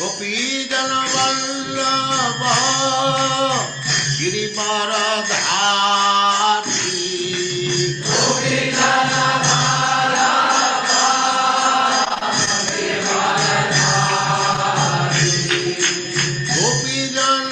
गोपी जन वल्लभ गिरिवरधारी गोपी जन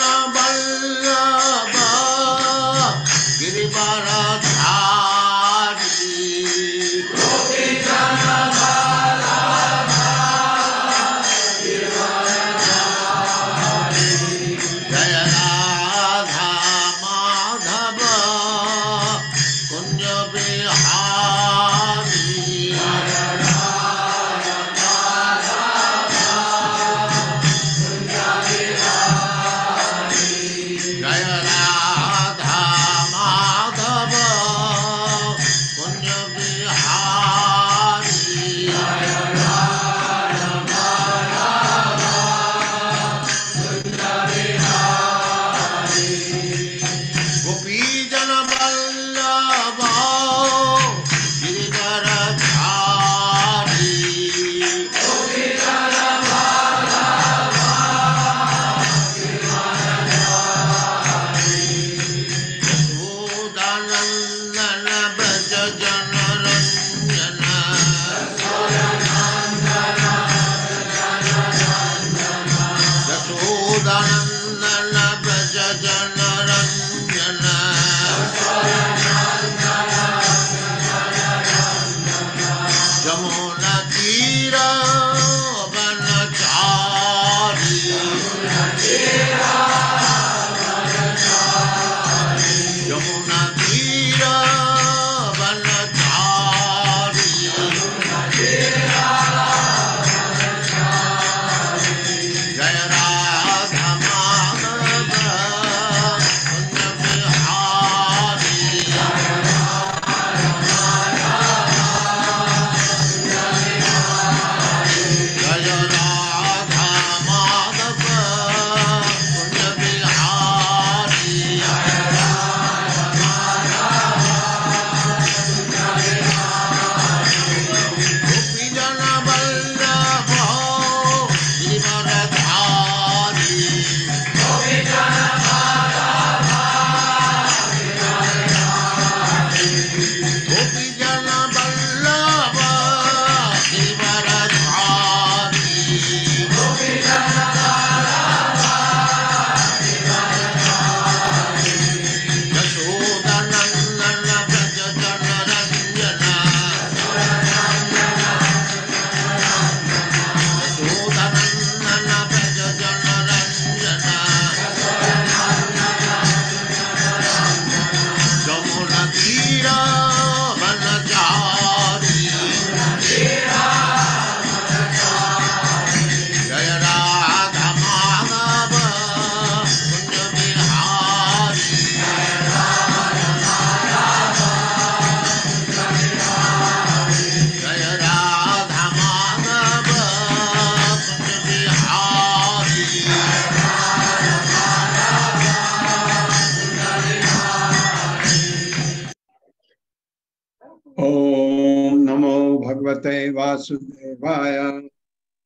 वासुदेवाय।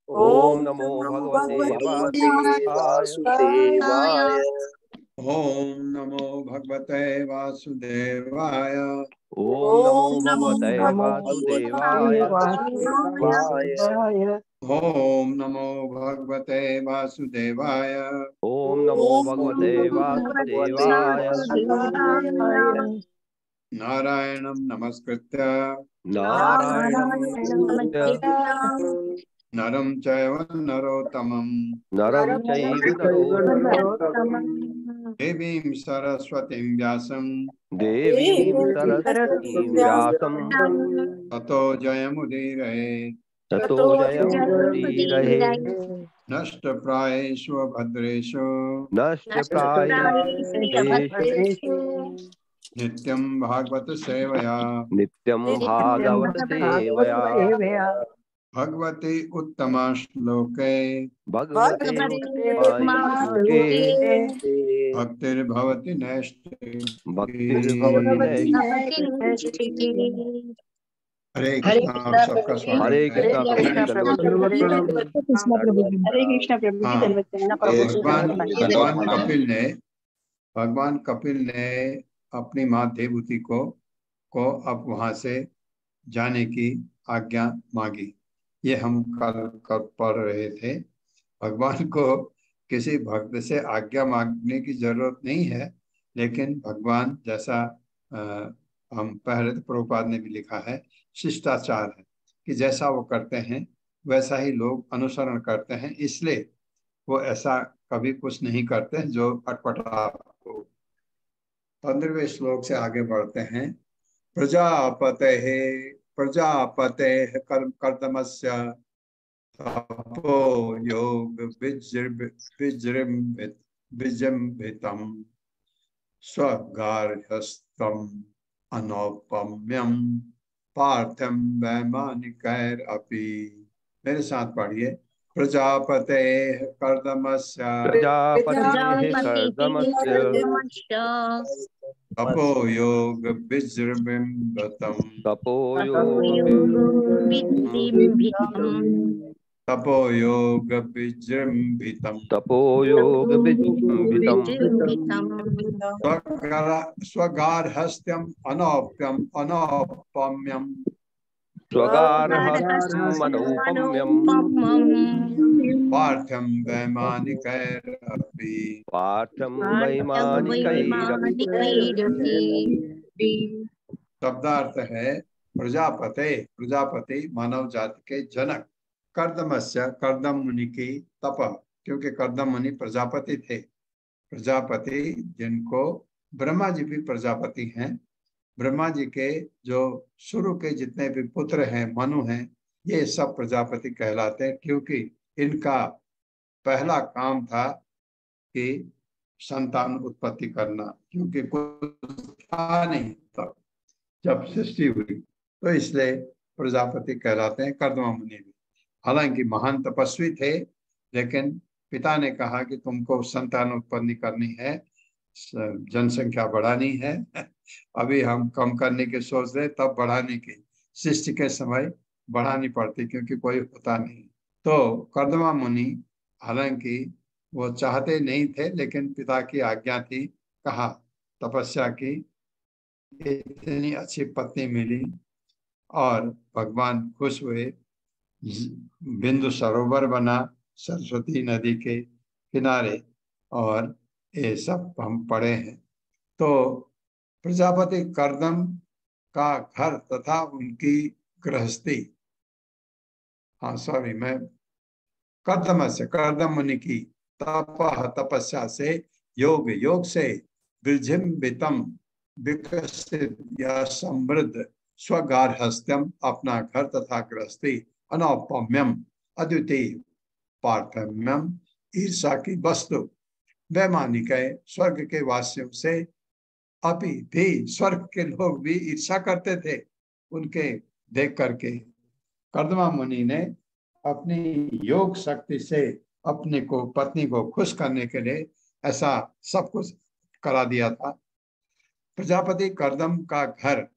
ओम नमो भगवते वासुदेवाय। ओम नमो भगवते वासुदेवाय। ओम नमो भगवते वासुदेवाय। ओम नमो भगवते वासुदेवाय। ओम नमो भगवते वासुदेवाय। नारायणं नमस्कृत्य नरं चैव नरोत्तमं देवीं सरस्वतीं व्यासं ततो जयमुदीरये नष्टप्रायेषु भद्रेषु नित्यं भागवत सेवया भगवती उत्तमा श्लोके भक्तिर्भवति नैष्ठिकी। हरे कृष्णा। आप सबका स्वागत हरे है। कृष्णा प्रभु जी, दंडवत प्रभु जी। हरे कृष्णा प्रभु जी, हाँ, दंडवत प्रभु जी, भगवान कपिल ने अपनी माँ देवहूति को अब वहां से जाने की आज्ञा मांगी। ये हम कल पढ़ रहे थे। भगवान को किसी भक्त से आज्ञा मांगने की जरूरत नहीं है, लेकिन भगवान जैसा हम पहले तो प्रभुपाद ने भी लिखा है, शिष्टाचार है कि जैसा वो करते हैं वैसा ही लोग अनुसरण करते हैं, इसलिए वो ऐसा कभी कुछ नहीं करते जो अटपटा हो। 15वें श्लोक से आगे बढ़ते हैं। प्रजापते प्रजापते कर्दमस्य तपो योग विजृंभितम स्वगार्हस्थम अनौपम्यम पार्थम वैमानिकैरपि। मेरे साथ पढ़िए। प्रजापते कर्दमस्य प्रजापतेः कर्दमस्य तपो योग विजृंभितम तपोयोगविजृंभितम् स्वगार्हस्थ्यम अनौपम्यम स्वगार्हस्थमनौपम्यम् पार्थम वैमानिकैरपि। पार्थं वैमानिकैरपि। शब्दार्थ है प्रजापति मानव जाति के जनक, कर्दमस्य कर्दम मुनि की तप, क्योंकि कर्दम मुनि प्रजापति थे। प्रजापति जिनको ब्रह्मा जी भी प्रजापति हैं। ब्रह्मा जी के जो शुरू के जितने भी पुत्र हैं, मनु हैं, ये सब प्रजापति कहलाते हैं, क्योंकि इनका पहला काम था कि संतान उत्पत्ति करना, क्योंकि कुछ था नहीं तब जब सृष्टि हुई, तो इसलिए प्रजापति कहलाते हैं कर्दम मुनि भी। हालांकि महान तपस्वी थे, लेकिन पिता ने कहा कि तुमको संतान उत्पन्न करनी है, जनसंख्या बढ़ानी है। अभी हम कम करने की सोच रहे, तब बढ़ाने की, सृष्टि के समय बढ़ानी पड़ती, क्योंकि कोई होता नहीं। तो कर्दमा मुनि हालांकि वो चाहते नहीं थे, लेकिन पिता की आज्ञा थी, कहा तपस्या की, इतनी अच्छी पत्नी मिली और भगवान खुश हुए। बिंदु सरोवर बना सरस्वती नदी के किनारे, और ये सब हम पढ़े हैं। तो प्रजापति कर्दम का घर तथा उनकी गृहस्थी, हाँ सॉरी, मैं कर्दम मुनि की तपस्या से, योग से विजृंभितम विकसित या समृद्ध स्वगार्हस्थ्यम अपना घर तथा गृहस्थी, अनौपम्यम अद्वितीय, पार्थम्यम ईर्षा की वस्तु, वैमानिक स्वर्ग के वासियों से अभी भी, स्वर्ग के लोग भी ईर्षा करते थे उनके देख करके। कर्दमा मुनि ने अपनी योग शक्ति से अपने को, पत्नी को खुश करने के लिए ऐसा सब कुछ करा दिया था। प्रजापति कर्दम का घर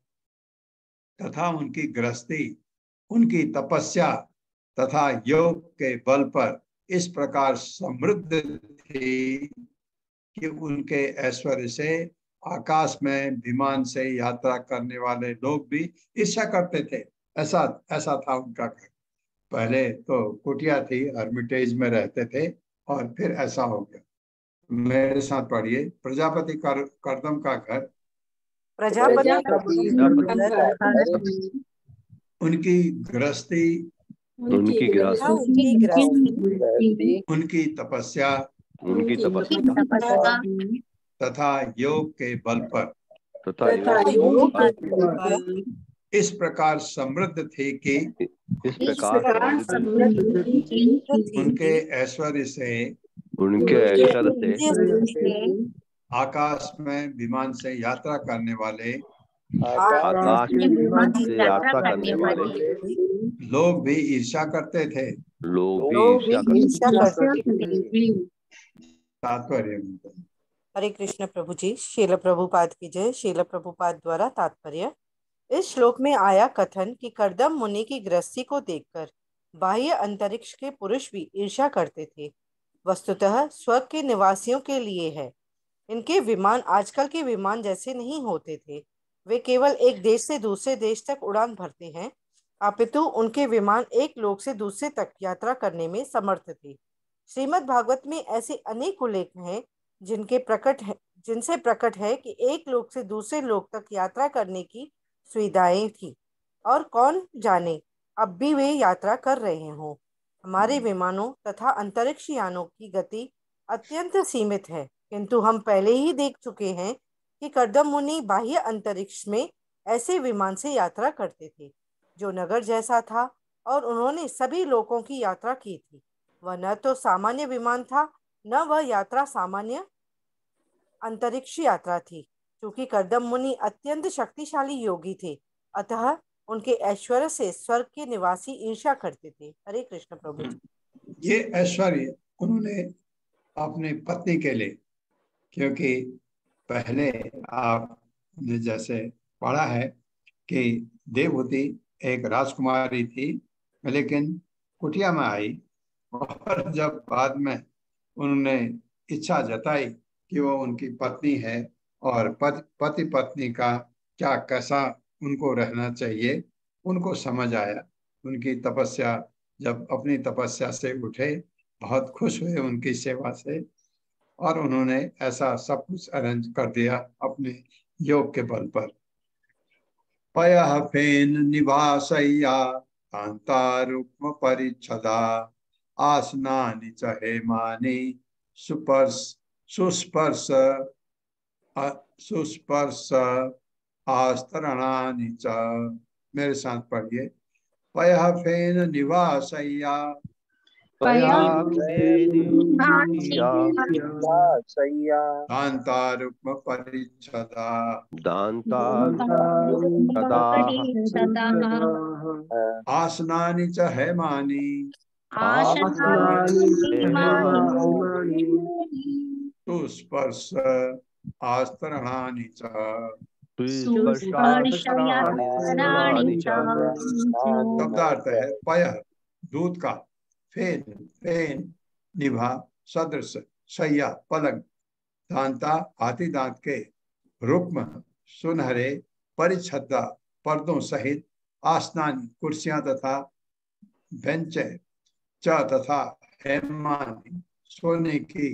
तथा उनकी गृहस्थी उनकी तपस्या तथा योग के बल पर इस प्रकार समृद्ध थी कि उनके ऐश्वर्य से आकाश में विमान से यात्रा करने वाले लोग भी ईर्ष्या करते थे। ऐसा था उनका घर। पहले तो कुटिया थी, हर्मिटेज में रहते थे, और फिर ऐसा हो गया। मेरे साथ पढ़िए। प्रजापति कर्दम का घर, उनकी गृहस्थी, उनकी तपस्या तथा योग के बल पर इस प्रकार समृद्ध थी कि उनके ऐश्वर्य से आकाश में विमान से यात्रा करने वाले लोग भी ईर्ष्या करते थे। तात्पर्य हरे कृष्ण प्रभु जी, शील प्रभुपाद की जय। शील प्रभुपाद द्वारा तात्पर्य। इस श्लोक में आया कथन कि कर्दम मुनि की गृहस्थी को देखकर बाह्य अंतरिक्ष के पुरुष भी ईर्ष्या करते थे। वस्तुतः स्वर्ग के निवासियों के लिए है। इनके विमान आजकल के विमान जैसे नहीं होते थे। वे केवल एक देश से दूसरे देश तक उड़ान भरते हैं, अपितु उनके विमान एक लोक से दूसरे तक यात्रा करने में समर्थ थे। श्रीमद् भागवत में ऐसे अनेक उल्लेख हैं जिनसे प्रकट है कि एक लोक से दूसरे लोक तक यात्रा करने की सुविधाएं थी, और कौन जाने अब भी वे यात्रा कर रहे हों। हमारे विमानों तथा अंतरिक्ष यानों की गति अत्यंत सीमित है, किंतु हम पहले ही देख चुके हैं कि कर्दम मुनि बाह्य अंतरिक्ष में ऐसे विमान से यात्रा करते थे जो नगर जैसा था, और उन्होंने सभी लोकों की यात्रा की थी। वह न तो सामान्य विमान था, न वह यात्रा सामान्य अंतरिक्ष यात्रा थी। क्योंकि कर्दम मुनि अत्यंत शक्तिशाली योगी थे, अतः उनके ऐश्वर्य से स्वर्ग के निवासी ईर्ष्या करते थे। हरे कृष्ण प्रभु जी। ये ऐश्वर्य उन्होंने अपनी पत्नी के लिए, क्योंकि पहले आपने जैसे पढ़ा है कि देवहूति एक राजकुमारी थी, लेकिन कुटिया में आई, और जब बाद में उन्होंने इच्छा जताई कि वो उनकी पत्नी है और पति पत्नी का क्या कैसा उनको रहना चाहिए, उनको समझ आया। उनकी तपस्या, जब अपनी तपस्या से उठे, बहुत खुश हुए उनकी सेवा से, और उन्होंने ऐसा सब कुछ अरेंज कर दिया अपने योग के बल पर। पयः फेन निवासय्या कांतारुक्म परिच्छदा आसनानि च हेमानि सुस्पर्श आस्तरणानि च। मेरे साथ पढ़िए। पयः फेन निवासय्या कांतारुक्म परिच्छदा आसनानि च हेमानि सुस्पर्श आस्तरणानि च। शब्दार्थ है पयः दूध का, फेन फेन निभा सदृश शैया पलंग, दांता हाथी दांत के, रुक्म सुनहरे, परिच्छदा पर्दों सहित, आसनानी कुर्सियां तथा बेंच च तथा हेमानी सोने की,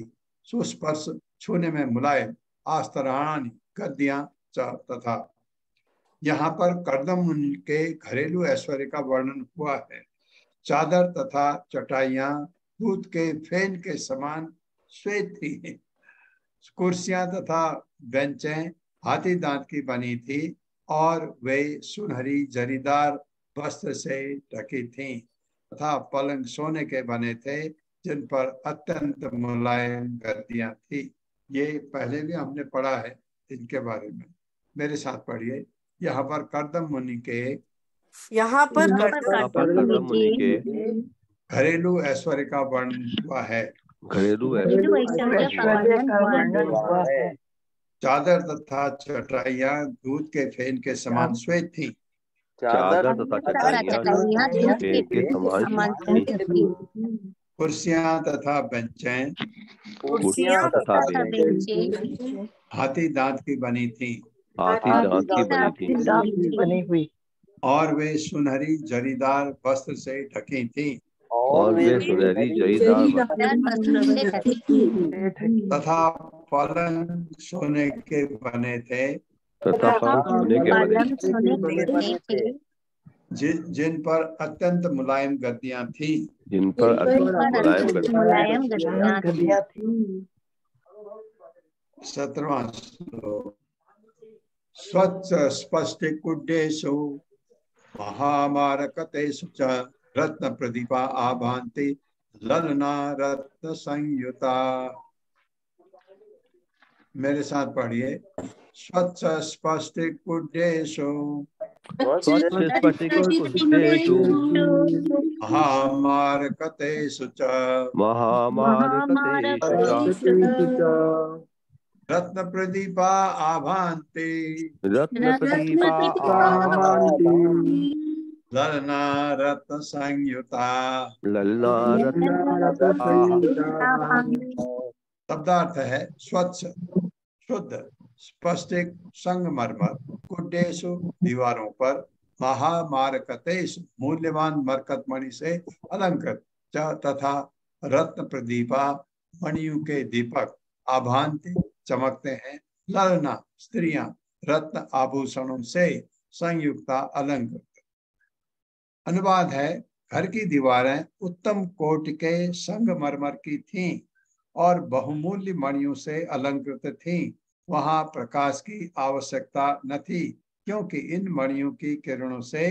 सुस्पर्श छूने में मुलायम, आस्तरणानी गद्दियां च तथा। यहाँ पर कर्दम मुनि के घरेलू ऐश्वर्य का वर्णन हुआ है। चादर तथा चटाइयां दूध के फेन के समान श्वेत थी। कुर्सियां तथा बेंचें हाथी दांत की बनी थी, और वे सुनहरी जरीदार वस्त्र से ढकी थीं, तथा पलंग सोने के बने थे जिन पर अत्यंत मुलायम गद्दियां थी। ये पहले भी हमने पढ़ा है इनके बारे में। मेरे साथ पढ़िए। यहाँ पर कर्दम मुनि के घरेलू ऐश्वर्य का वर्णन हुआ है। घरेलू ऐश्वर्य का वर्णन हुआ है। चादर तथा चटाइयां दूध के फेन के समान श्वेत थी। चादर तथा चटाइयां दूध के समान श्वेत थी। कुर्सियां तथा बेंचें हाथी दांत की बनी थी। बनी हुई, और वे सुनहरी जरीदार वस्त्र से ढकी थी। तथा पलंग सोने के बने थे, जिन पर अत्यंत मुलायम गद्दियां थी। सत्रहवां श्लोक। स्वच्छ स्पष्ट कुड्डेषु महामारकतेषु च रत्न प्रदीपा आभान्ति ललना रत्न संयुता। मेरे साथ पढ़िए। स्वच्छ स्पष्ट कुड्डेषु महामारकतेषु च रत्न प्रदीपा आभान्ते रत्न प्रदीपा ललना रत्न संयुता। ललना शब्दार्थ है स्वच्छ, शुद्ध, स्पष्टिक संगमरमर कुड्डेषु दीवारों पर महामारकतेषु मूल्यवान मरकत मणि से अलंकृत तथा रत्न प्रदीपा मणियों के दीपक आभांति चमकते हैं। ललना स्त्रियां रत्न आभूषणों से संयुक्ता अलंकृत। अनुवाद है, घर की दीवारें उत्तम कोटि के संगमरमर की थीं और बहुमूल्य मणियों से अलंकृत थीं। वहां प्रकाश की आवश्यकता न थी क्योंकि इन मणियों की किरणों से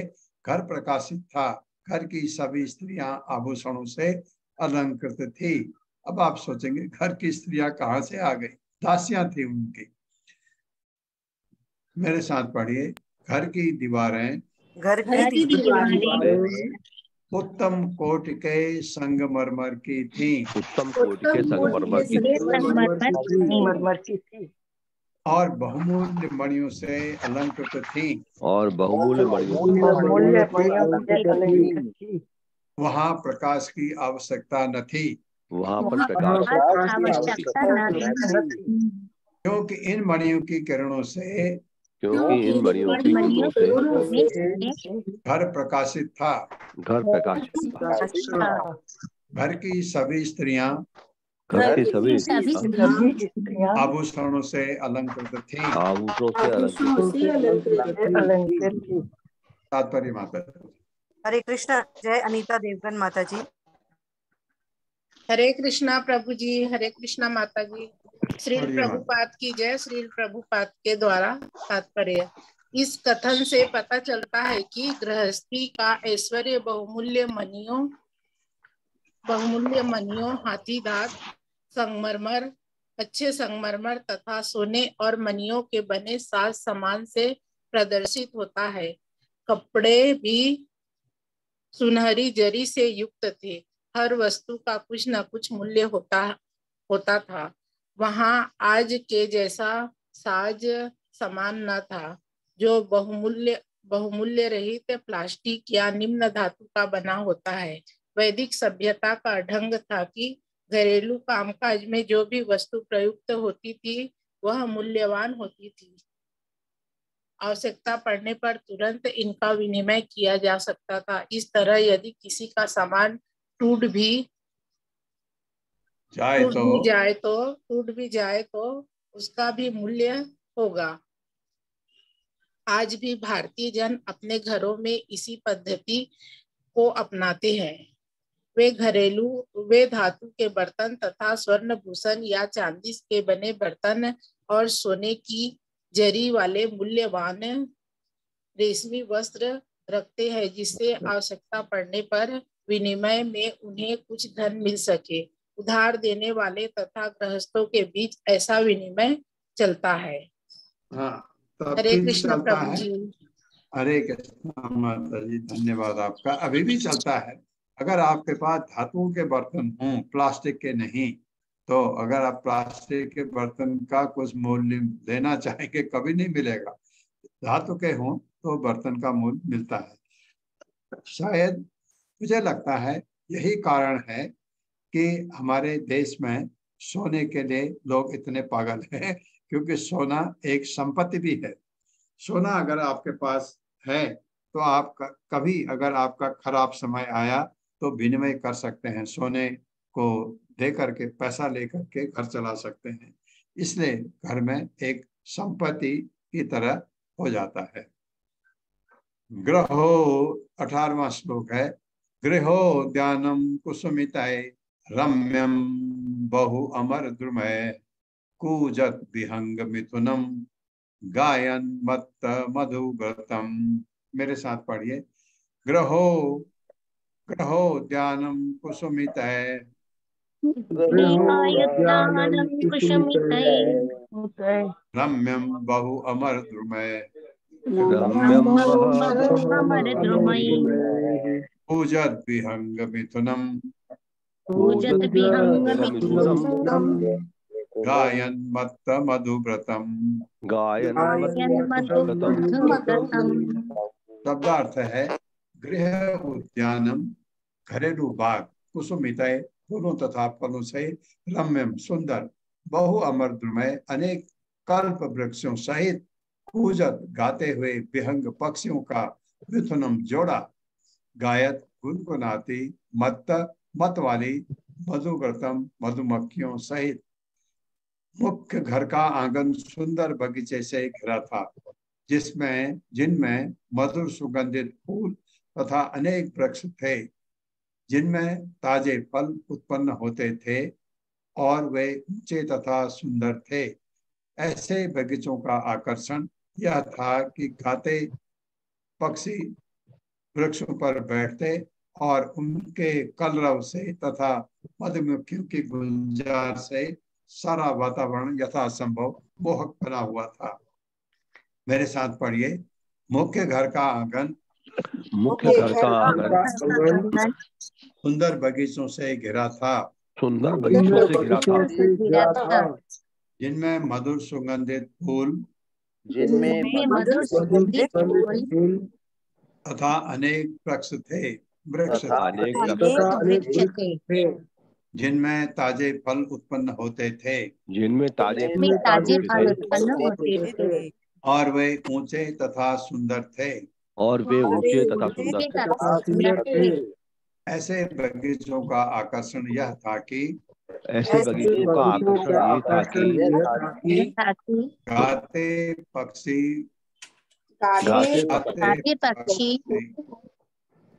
घर प्रकाशित था। घर की सभी स्त्रियां आभूषणों से अलंकृत थी। अब आप सोचेंगे घर की स्त्रियां कहां से आ गई? दासियां थी उनकी। मेरे साथ पढ़िए, घर की दीवारें उत्तम कोटि के संगमरमर की थी। उत्तम कोटि के संगमरमर की थी और बहुमूल्य मणियों से अलंकृत थी। और बहुमूल्य मणियों से वहां प्रकाश की आवश्यकता न थी। वहां पर प्रकाश क्योंकि इन मणियों की किरणों से घर प्रकाशित था। घर प्रकाशित था। घर की सभी स्त्रियां आभूषणों से अलंकृत थी। तात्पर्य माता। हरे कृष्णा। जय अनीता देवगन माता जी। हरे कृष्णा प्रभु जी। हरे कृष्णा माता जी। श्री प्रभुपाद की जय। श्री प्रभुपाद के द्वारा तात्पर्य। इस कथन से पता चलता है कि गृहस्थी का ऐश्वर्य बहुमूल्य मणियों, हाथी दांत, संगमरमर, अच्छे संगमरमर तथा सोने और मणियों के बने साज सामान से प्रदर्शित होता है। कपड़े भी सुनहरी जरी से युक्त थे। हर वस्तु का कुछ न कुछ मूल्य होता था। वहां आज के जैसा साज सामान न था जो बहुमूल्य रहित प्लास्टिक या निम्न धातु का बना होता है। वैदिक सभ्यता का ढंग था कि घरेलू कामकाज में जो भी वस्तु प्रयुक्त होती थी वह मूल्यवान होती थी। आवश्यकता पड़ने पर तुरंत इनका विनिमय किया जा सकता था। इस तरह यदि किसी का सामान टूट भी जाए तो उसका भी मूल्य होगा। आज भी भारतीय जन अपने घरों में इसी पद्धति को अपनाते हैं। वे धातु के बर्तन तथा स्वर्ण भूषण या चांदी के बने बर्तन और सोने की जरी वाले मूल्यवान रेशमी वस्त्र रखते हैं जिससे आवश्यकता पड़ने पर विनिमय में उन्हें कुछ धन मिल सके। उधार देने वाले तथा गृहस्थों के बीच ऐसा विनिमय चलता है। हरे कृष्ण प्रभु जी। हरे कृष्ण माता जी, धन्यवाद आपका। अभी भी चलता है। अगर आपके पास धातुओं के बर्तन हों, प्लास्टिक के नहीं, तो अगर आप प्लास्टिक के बर्तन का कुछ मूल्य देना चाहेंगे कभी नहीं मिलेगा। धातु के हों तो बर्तन का मूल्य मिलता है। शायद मुझे लगता है यही कारण है कि हमारे देश में सोने के लिए लोग इतने पागल हैं, क्योंकि सोना एक संपत्ति भी है। सोना अगर आपके पास है तो आप कभी अगर आपका खराब समय आया तो विनिमय कर सकते हैं, सोने को दे करके, पैसा लेकर के घर चला सकते हैं। इसलिए घर में एक संपत्ति की तरह हो जाता है। ग्रहो 18वां श्लोक है। गृहो ध्यानम कुसुमिताय रम्यम बहु अमर द्रुमय कूजत विहंग मिथुनम गायन मत्त मधुव्रतम। मेरे साथ पढ़िए। ग्रहो ध्यानम कुसुमिताय रम्यम बहु अमर द्रुमय पूजत विहंग मिथुनम गायन मत्त मधुव्रतम। गायन शब्दार्थ है गृह उद्यानम, घरेलू बाग, कुसुमितय, फूलों तथा फलों से रम्यम, सुंदर, बहु अमरद्रुमय, अनेक कल्प वृक्षों सहित कूजत गाते हुए विहंग पक्षियों का मिथुनम जोड़ा। गायत गुनगुनाती, मत्त मत वाली, मधुव्रतम मधुमक्खियों सहित। मुख्य घर का आंगन सुंदर बगीचे से घिरा था, जिनमें मधुर सुगंधित फूल तथा अनेक वृक्ष थे, जिनमें ताजे फल उत्पन्न होते थे और वे ऊंचे तथा सुंदर थे। ऐसे बगीचों का आकर्षण यह था कि गाते पक्षी वृक्षों पर बैठते और उनके कलरव से तथा मधुमक्खियों की गुंजार से सारा वातावरण यथासंभव मोहक बना हुआ था। मेरे साथ पढ़िए। मुख्य घर का आंगन सुंदर बगीचों से घिरा था, जिनमें मधुर सुगंधित फूल तथा अनेक वृक्ष थे, जिनमें ताजे फल उत्पन्न होते थे, और वे ऊंचे तथा सुंदर थे। ऐसे बगीचों का आकर्षण यह था कि गाते पक्षी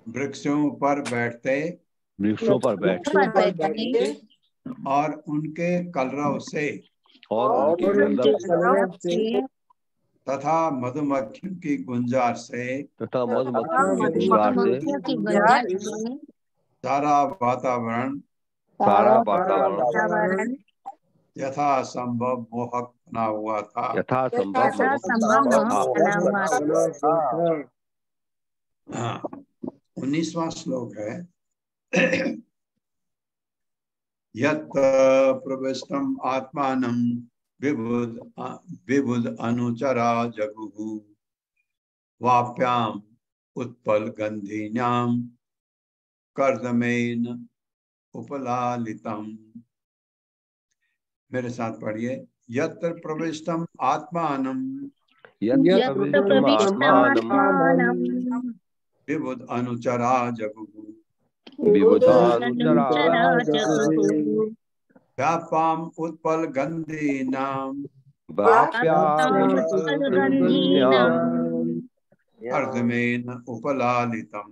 वृक्षों पर बैठते और उनके कलरव से तथा मधुमक्खियों की गुंजार से सारा वातावरण यथासंभव मोहक बना हुआ था। हाँ, 19वां श्लोक है। यत् प्रविष्टम आत्मानं विबुध अनुचरा जगुः वाप्याम उत्पल गंधीन्याम कर्दमेन उपलालितम। मेरे साथ पढ़िए। यत्र प्रविष्टम आत्मानं विबुध अनुचरा जगुः व्यापाम उत्पल गंधीनाम कर्दमेन उपलालितम।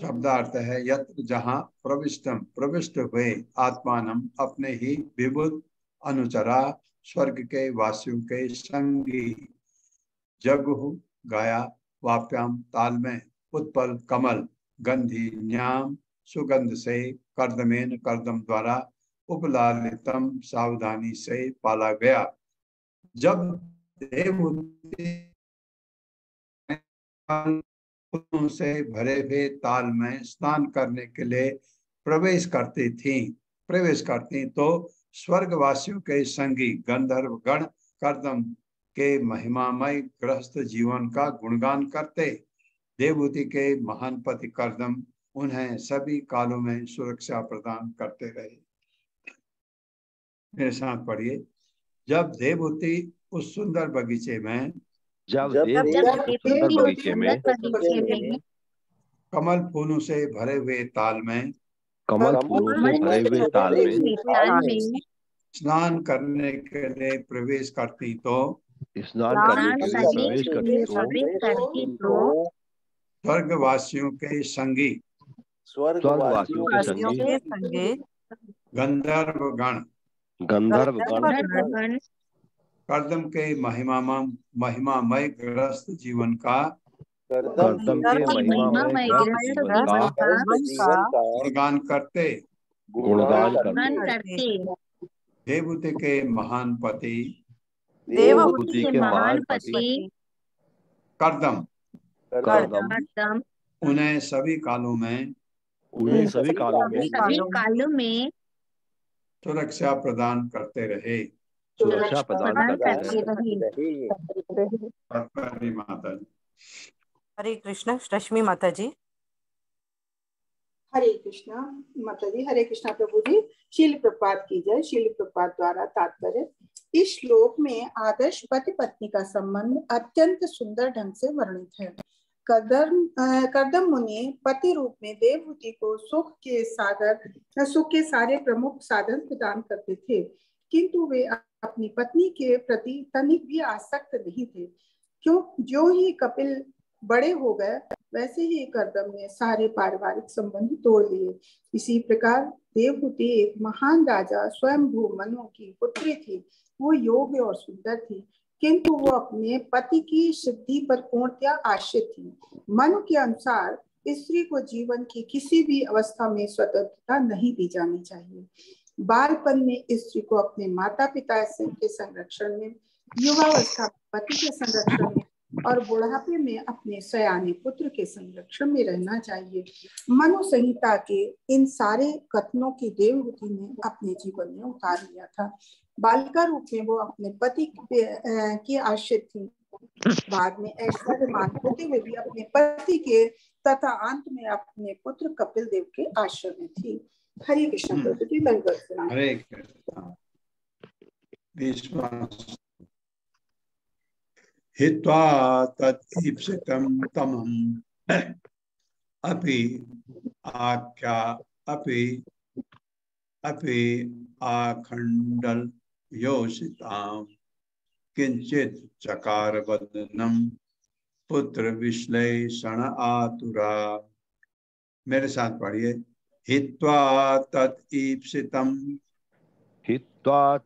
शब्दार्थ है यत्र जहाँ प्रविष्टम प्रविष्ट हुए, आत्मानम अपने ही, विबुध अनुचरा स्वर्ग के वासियों के संगी, जगुः गाया, वाप्याम ताल में, उत्पल कमल, गंधी न्याम सुगंध से, कर्दमेन कर्दम द्वारा, उपलालितम सावधानी से पाला गया। जब देवहूति से भरे हुए ताल में स्नान करने के लिए प्रवेश करती तो स्वर्गवासियों के संगी गंधर्व गण कर्दम के महिमामय गृहस्थ जीवन का गुणगान करते। देवहूति के महान पति कर्दम उन्हें सभी कालों में सुरक्षा प्रदान करते रहे। मेरे साथ पढ़िए। जब देवहूति उस सुंदर बगीचे में कमल फूलों से भरे हुए ताल में स्नान करने के लिए प्रवेश करती तो स्वर्गवासियों के संगी गंधर्व गण कर्दम के महिमामय गृहस्थ जीवन का गुणगान करते। देवहूति के महान पति कर्दम उन्हें सभी कालों में उन्हें सभी कालों में सभी कालों में सुरक्षा प्रदान करते रहे। सुरक्षा प्रदान करते रहे। भरतरी माता जी। हरे कृष्ण। रश्मि माता जी। हरे कृष्णा माता जी। हरे कृष्णा प्रभु जी। शील प्रपात की जय। शील प्रपात द्वारा तात्पर्य, इस श्लोक में आदर्श पति पत्नी का संबंध अत्यंत सुंदर ढंग से वर्णित है। कर्दम मुनि पति रूप में देवहूति को सुख के सारे प्रमुख साधन प्रदान करते थे, किंतु वे अपनी पत्नी के प्रति तनिक भी आसक्त नहीं थे। क्यों? जो ही कपिल बड़े हो गए, वैसे ही कर्दम ने सारे पारिवारिक संबंध तोड़ लिए। इसी प्रकार देवहूति एक महान राजा स्वयंभू मनु की पुत्री थी। वो योग्य और सुंदर थी, किंतु वो अपने पति की सिद्धि पर पूर्णतया आश्रित थी। मनु के अनुसार स्त्री को जीवन की किसी भी अवस्था में स्वतंत्रता नहीं दी जानी चाहिए। बालपन में स्त्री को अपने माता पिता के संरक्षण में, युवावस्था में पति के संरक्षण में और बुढ़ापे में अपने सयाने पुत्र के संरक्षण में रहना चाहिए। मनु संहिता के इन सारे कथनों की देवहूति ने अपने जीवन में उतार लिया था। बालिका रूप में वो अपने पति की आश्रित थी। बाद में ऐश्वर्यमान होते हुए भी अपने पति के तथा अंत में अपने पुत्र कपिल देव के आश्रय में थी। हरे कृष्ण प्रभु जी। हरे कृष्ण। हित्वा तत्ईप्सितं तमम् अपि आख्या अपि आखंडल योषितां किंचित चकार वदनम पुत्र विश्लेषण आतुरा। मेरे साथ पढ़िए। हित्वा तत्ईप्सितं हित्वा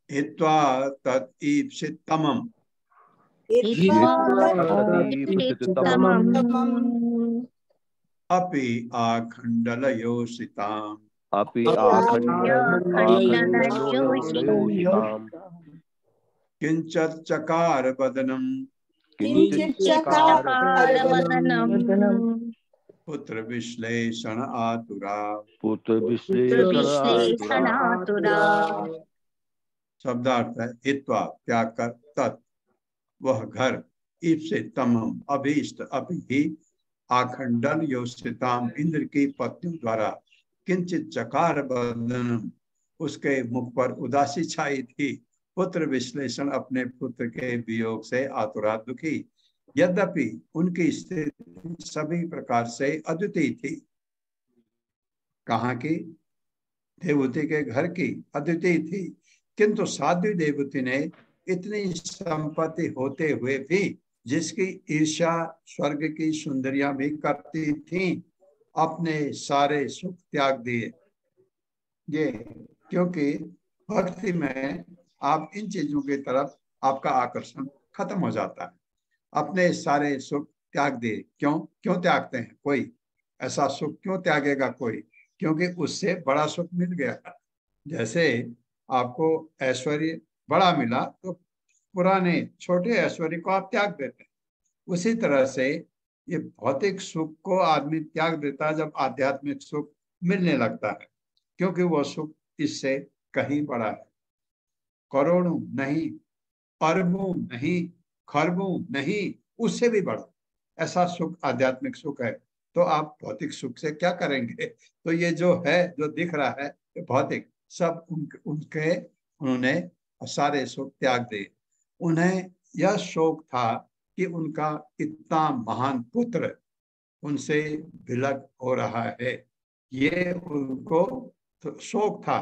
हित्वा तत्ईप्सितमम् अपि आखंडलयोषिताम् अपि आखंडलयोषिताम् किंचित् चकार वदनम पुत्र विश्लेषण आतुरा। पुत्र विश्लेषण आतुरा। शब्दार्थ है हित्वा त्याग कर, तत् वह घर, ईप्सितमम् अभीष्ट अभी ही, आखंडल योषिताम इंद्र की पत्नियों द्वारा, किंचित चकार बदनम उसके मुख पर उदासी छाई थी, पुत्र विश्लेषण अपने पुत्र के वियोग से आतुरा दुखी। यद्यपि उनकी स्थिति सभी प्रकार से अद्वितीय थी। कहाँ की? देवहूति के घर की अद्वितीय थी, किंतु साध्वी देवहूति ने इतनी संपत्ति होते हुए भी, जिसकी ईर्ष्या स्वर्ग की सुंदरियां भी करती थीं, अपने सारे सुख त्याग दिए। ये क्योंकि भक्ति में आप इन चीजों की तरफ आपका आकर्षण खत्म हो जाता है। अपने सारे सुख त्याग दिए। क्यों त्यागते हैं? कोई ऐसा सुख क्यों त्यागेगा कोई? क्योंकि उससे बड़ा सुख मिल गया। जैसे आपको ऐश्वर्य बड़ा मिला तो पुराने छोटे ऐश्वर्य को आप त्याग देते हैं, उसी तरह से ये भौतिक सुख को आदमी त्याग देता है जब आध्यात्मिक सुख मिलने लगता है, क्योंकि वो सुख इससे कहीं बड़ा है। करोड़ों नहीं, अरबों नहीं, खरबों नहीं, उससे भी बड़ा ऐसा सुख आध्यात्मिक सुख है। तो आप भौतिक सुख से क्या करेंगे? तो ये जो है, जो दिख रहा है, ये भौतिक सब उन्होंने सारे सुख त्याग दिए। उन्हें यह शोक था कि उनका इतना महान पुत्र उनसे विलग हो रहा है, ये उनको तो शोक था।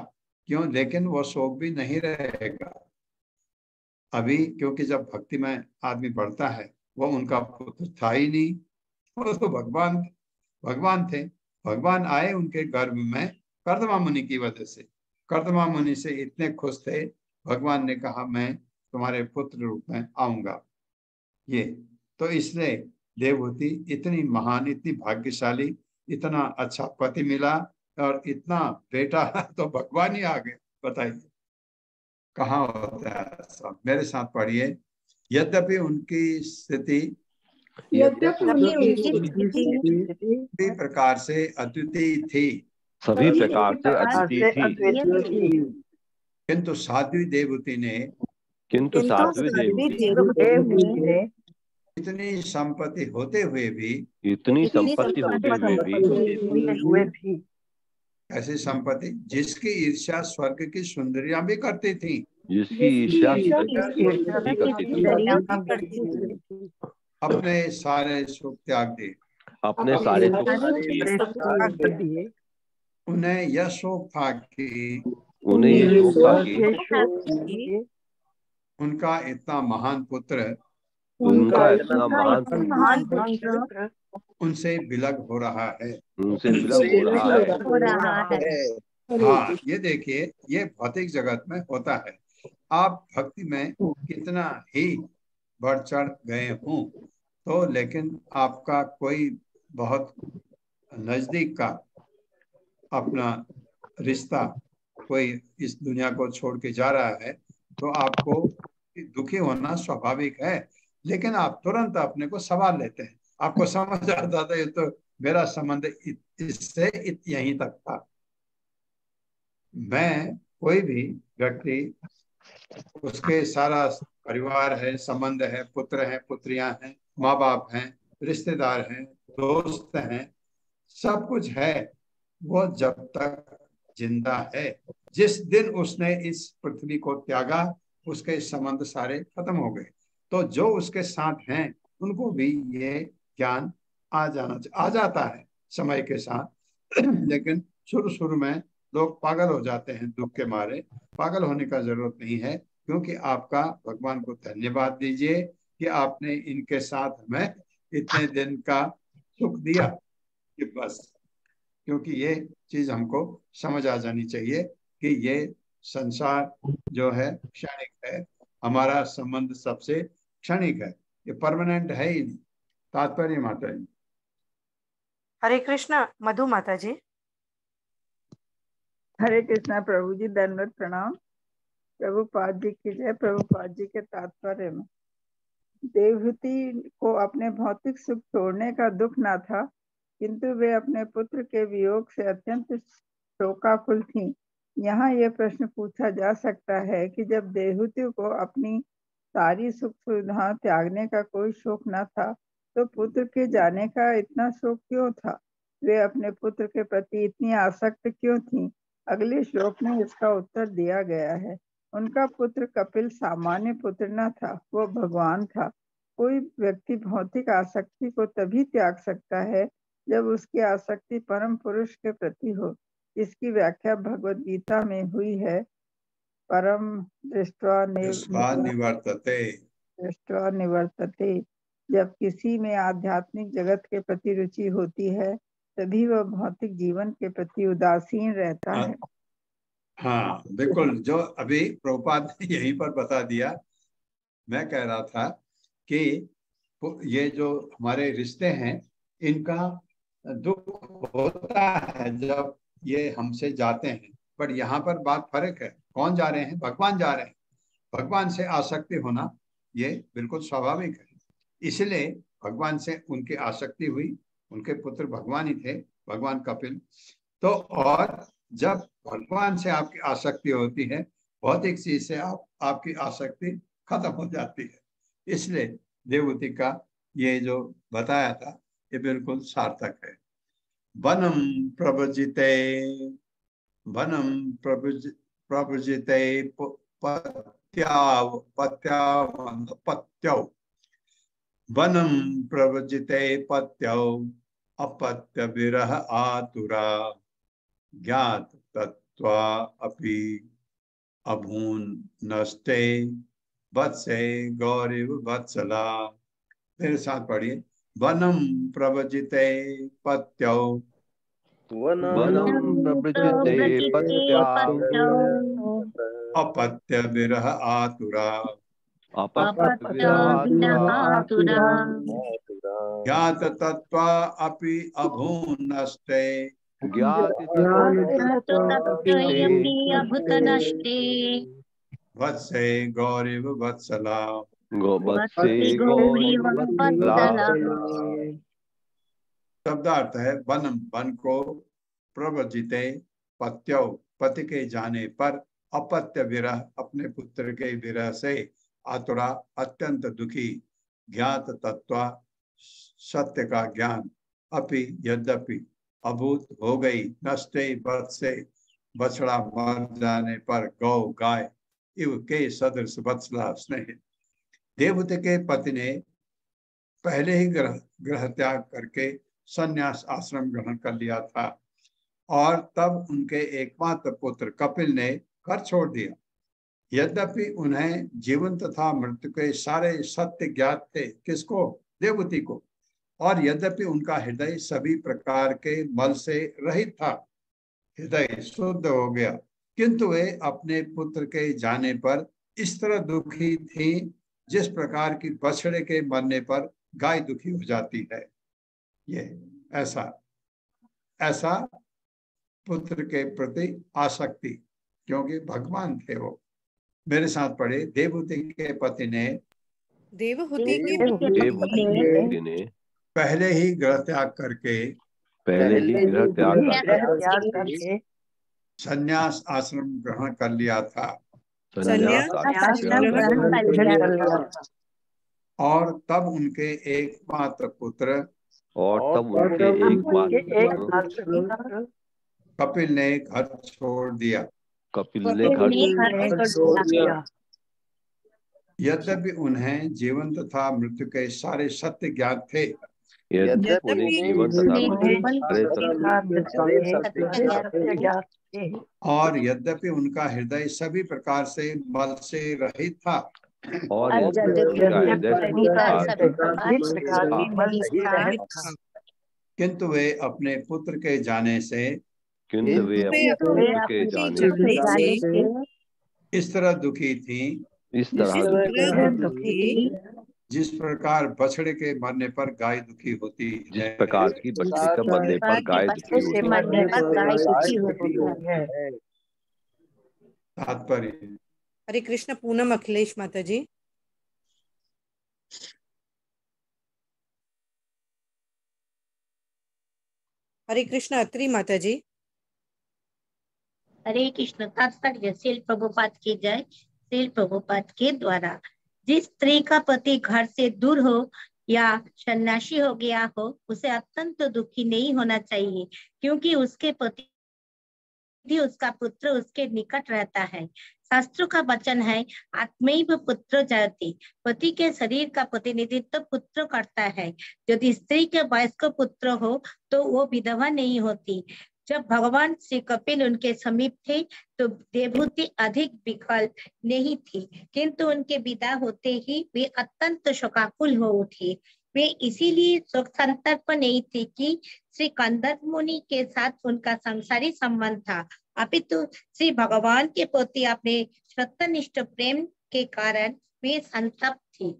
क्यों? लेकिन वो शोक भी नहीं रहेगा अभी, क्योंकि जब भक्ति में आदमी बढ़ता है, वो उनका पुत्र था ही नहीं, वो तो भगवान थे। भगवान आए उनके गर्भ में कर्दमा मुनि की वजह से। कर्दमा मुनि से इतने खुश थे, भगवान ने कहा मैं तुम्हारे पुत्र रूप में आऊंगा। ये तो इसलिए देवहूति इतनी महान, इतनी भाग्यशाली, इतना अच्छा पति मिला और इतना बेटा, तो भगवान ही आ गए। बताइए कहाँ होता है सब। मेरे साथ पढ़िए। यद्यपि उनकी स्थिति यद्यपि उनकी सभी प्रकार से अद्वितीय थी, सभी प्रकार से अद्वितीय थी, किंतु साध्वी देवती ने किंतु साध्वी देवती ने इतनी संपत्ति होते हुए भी ऐसी संपत्ति जिसकी ईर्ष्या स्वर्ग की सुंदरियां भी करती थी, जिसकी ईर्ष्या भी करती थी, अपने सारे सुख त्याग दिए, अपने सारे सुख त्याग दिए। उन्हें यह शोक था कि उनका इतना महान पुत्र उनसे विलग हो रहा है। हाँ, ये देखिए, ये भौतिक जगत में होता है। आप भक्ति में कितना ही बढ़ चढ़ गए हों तो लेकिन आपका कोई बहुत नजदीक का अपना रिश्ता कोई इस दुनिया को छोड़ के जा रहा है तो आपको दुखी होना स्वाभाविक है, लेकिन आप तुरंत अपने को संभाल लेते हैं। आपको समझ आता था ये तो मेरा संबंध इससे यहीं तक था। मैं कोई भी व्यक्ति, उसके सारा परिवार है, संबंध है, पुत्र है, पुत्रियां हैं, माँ बाप हैं, रिश्तेदार हैं, दोस्त हैं, सब कुछ है। वो जब तक जिंदा है, जिस दिन उसने इस पृथ्वी को त्यागा उसके संबंध सारे खत्म हो गए। तो जो उसके साथ हैं उनको भी ये ज्ञान आ जाता है समय के साथ। लेकिन शुरू में लोग पागल हो जाते हैं दुख के मारे। पागल होने का जरूरत नहीं है, क्योंकि आपका भगवान को धन्यवाद दीजिए कि आपने इनके साथ हमें इतने दिन का सुख दिया कि बस। क्योंकि ये चीज हमको समझ आ जानी चाहिए कि ये संसार जो है क्षणिक है, हमारा संबंध सबसे क्षणिक है, ये परमानेंट है ही नहीं। तात्पर्य माता जी। हरे कृष्णा। मधु माता जी। हरे कृष्णा प्रभु जी, दंडवत प्रणाम। प्रभुपाद जी की जय। प्रभुपाद जी के तात्पर्य में देवहूति को अपने भौतिक सुख छोड़ने का दुख ना था, किंतु वे अपने पुत्र के वियोग से अत्यंत शोकाकुल थीं। यहाँ यह प्रश्न पूछा जा सकता है कि जब देवहूति को अपनी सारी सुख सुविधा त्यागने का कोई शोक न था तो पुत्र के जाने का इतना शोक क्यों था? वे अपने पुत्र के प्रति इतनी आसक्त क्यों थीं? अगले श्लोक में इसका उत्तर दिया गया है। उनका पुत्र कपिल सामान्य पुत्र न था, वो भगवान था। कोई व्यक्ति भौतिक आसक्ति को तभी त्याग सकता है जब उसकी आसक्ति परम पुरुष के प्रति हो। इसकी व्याख्या भगवद गीता में हुई है, परम दृष्ट्वा निवर्तते। जब किसी में आध्यात्मिक जगत के प्रति रुचि होती है तभी वह भौतिक जीवन के प्रति उदासीन रहता है। हाँ बिल्कुल, जो अभी प्रभुपाद ने यहीं पर बता दिया। मैं कह रहा था कि ये जो हमारे रिश्ते हैं इनका दुख होता है जब ये हमसे जाते हैं, पर यहाँ पर बात फर्क है। कौन जा रहे हैं? भगवान जा रहे हैं। भगवान से आसक्ति होना ये बिल्कुल स्वाभाविक है। इसलिए भगवान से उनकी आसक्ति हुई। उनके पुत्र भगवान ही थे, भगवान कपिल। तो और जब भगवान से आपकी आसक्ति होती है, भौतिक चीज से आपकी आसक्ति खत्म हो जाती है। इसलिए देवहूति का ये जो बताया था ये बिल्कुल सार्थक है। वनम प्रभजिते पत्याव वनम प्रभजिते पत्यौ अपत्य विरह आतुरा ज्ञात तत्वा अपि अभून नष्टे वत्से गौरीव वत्सला। मेरे साथ पढ़िए। वनम प्रवजिते पत्यौ अपत्य विरह आतुरा ज्ञात तत्वा अपि अभून नष्टे वत्से गौरीव वत्सला। गोमत्सी गौरी वत्सला। शब्दार्थ है वनम, वन को, प्रव्रजिते पत्यो, पति के जाने पर, अपत्य विरह, अपने पुत्र के विरह से, आतुरा अत्यंत दुखी, ज्ञात तत्व सत्य का ज्ञान, अपि यद्यपि, अभूत हो गई, नष्टे वत्से, बछड़ा मर जाने पर, गौ गाय, इव के सदृश वत्सला स्नेह। देवहूति के पति ने पहले ही ग्रह त्याग करके संन्यास आश्रम ग्रहण कर लिया था और तब उनके एकमात्र पुत्र कपिल ने घर छोड़ दिया। यद्यपि उन्हें जीवन तथा मृत्यु के सारे सत्य ज्ञात थे, किसको? देवहूति को। और यद्यपि उनका हृदय सभी प्रकार के मल से रहित था, हृदय शुद्ध हो गया, किंतु वे अपने पुत्र के जाने पर इस तरह दुखी थी जिस प्रकार की बछड़े के मरने पर गाय दुखी हो जाती है। ये ऐसा पुत्र के प्रति आसक्ति, क्योंकि भगवान थे वो। मेरे साथ पढ़े, देवहूति के पति ने पहले ही ग्रह त्याग करके संन्यास आश्रम ग्रहण कर लिया था और तब उनके एकमात्र पुत्र कपिल ने घर छोड़ दिया। यद्यपि उन्हें जीवन तथा मृत्यु के सारे सत्य ज्ञात थे, और यद्यपि उनका हृदय सभी प्रकार से मल से रहित था, किंतु वे अपने पुत्र के जाने से इस तरह दुखी थी जिस प्रकार बछड़े के मरने पर गाय दुखी होती है। जिस प्रकार की बछड़े के मरने पर गाय दुखी होती है। तात्पर्य। हरे कृष्ण। पूनम अखिलेश माता जी। हरे कृष्ण अत्री माता जी। हरे कृष्ण। तात्पर्य। श्रील प्रभुपाद की जय। श्रील प्रभुपाद के द्वारा जिस स्त्री का पति घर से दूर हो या सन्यासी हो गया हो, उसे अत्यंत दुखी नहीं होना चाहिए, क्योंकि उसके पति उसका पुत्र उसके निकट रहता है। शास्त्रों का वचन है, आत्मैव पुत्र जयति। पति के शरीर का प्रतिनिधित्व पुत्र करता है। यदि स्त्री के वयस्क पुत्र हो तो वो विधवा नहीं होती। जब भगवान श्री कपिल उनके समीप थे तो देवहूति अधिक विकल नहीं थी, किंतु उनके विदा होते ही वे अत्यंत शोकाकुल हो उठी। वे इसीलिए शोक संतप्त नहीं थी कि श्री कंदर्प मुनि के साथ उनका संसारी संबंध था, अपितु श्री भगवान के प्रति अपने सत्यनिष्ठ प्रेम के कारण वे संतप्त थी।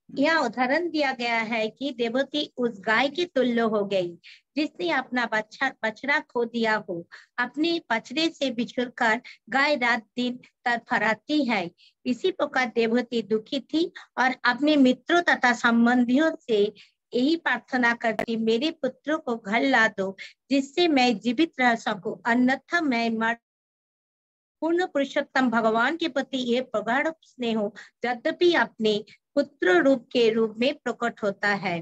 यह उदाहरण दिया गया है कि देवहूति उस गाय के तुल्य हो गई जिसने अपना बछड़ा खो दिया हो। अपने बछड़े से बिछुड़कर गाय रात दिन तड़फड़ाती है। इसी प्रकार देवहूति दुखी थी और अपने मित्रों तथा संबंधियों से यही प्रार्थना करती, मेरे पुत्रों को घर ला दो जिससे मैं जीवित रह सकूं, अन्यथा मैं मर। पूर्ण पुरुषोत्तम भगवान के प्रति ये प्रगाढ़ स्नेह हो यद्यपि अपने पुत्र रूप के रूप में प्रकट होता है,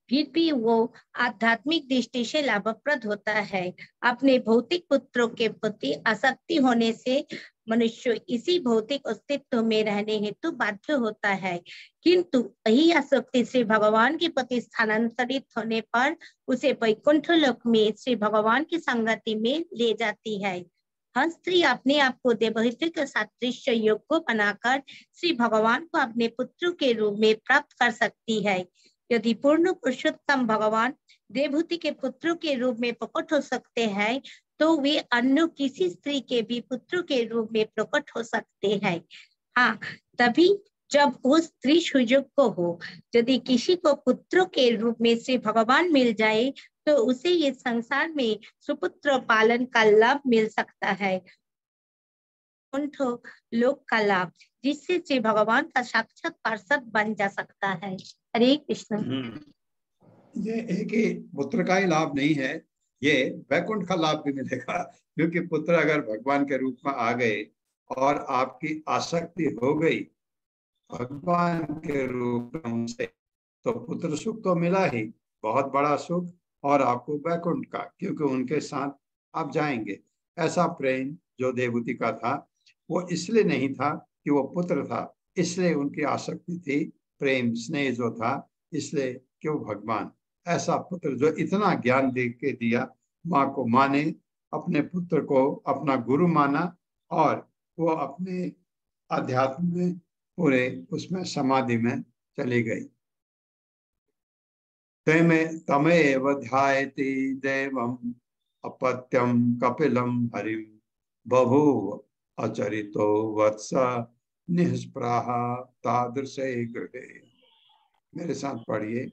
फिर भी वो आध्यात्मिक दृष्टि से लाभप्रद होता है। अपने भौतिक पुत्रों के प्रति आसक्ति होने से मनुष्य इसी भौतिक अस्तित्व में रहने हेतु बाध्य होता है, किंतु यही आसक्ति श्री भगवान के प्रति स्थानांतरित होने पर उसे वैकुंठ लोक में श्री भगवान की संगति में ले जाती है। हर स्त्री अपने आप को देवहूति के सादृश्य योग को बनाकर श्री भगवान को अपने पुत्र के रूप में प्राप्त कर सकती है। यदि पूर्ण पुरुषोत्तम भगवान देवहूति के पुत्रों के रूप में प्रकट हो सकते हैं तो वे अन्य किसी स्त्री के भी पुत्र के रूप में प्रकट हो सकते हैं। हाँ, तभी जब वो स्त्री सुयोग को हो। यदि किसी को पुत्र के रूप में श्री भगवान मिल जाए तो उसे ये संसार में सुपुत्र पालन का लाभ मिल सकता है, लोक का लाभ। जिससे से भगवान का साक्षात पार्षद बन जा सकता है। हरे कृष्ण। ये एक ही पुत्र का ही लाभ नहीं है, ये वैकुंठ का लाभ भी मिलेगा, क्योंकि पुत्र अगर भगवान के रूप में आ गए और आपकी आसक्ति हो गई भगवान के रूप में उनसे, तो पुत्र सुख तो मिला ही, बहुत बड़ा सुख, और आपको वैकुंठ का, क्योंकि उनके साथ आप जाएंगे। ऐसा प्रेम जो देवहूति का था वो इसलिए नहीं था कि वो पुत्र था, इसलिए उनकी आसक्ति थी, प्रेम स्नेह जो था इसलिए कि वो भगवान। ऐसा पुत्र जो इतना ज्ञान दे के दिया, माँ को, माँ ने अपने पुत्र को अपना गुरु माना और वो अपने अध्यात्म में पूरे उसमें समाधि में चली गई। तमेव ध्यायति देवम् अपत्यं कपिलं हरिं बभूव अचरितो वत्स निष्प्रह तादृशे गृहे। मेरे साथ पढ़िए।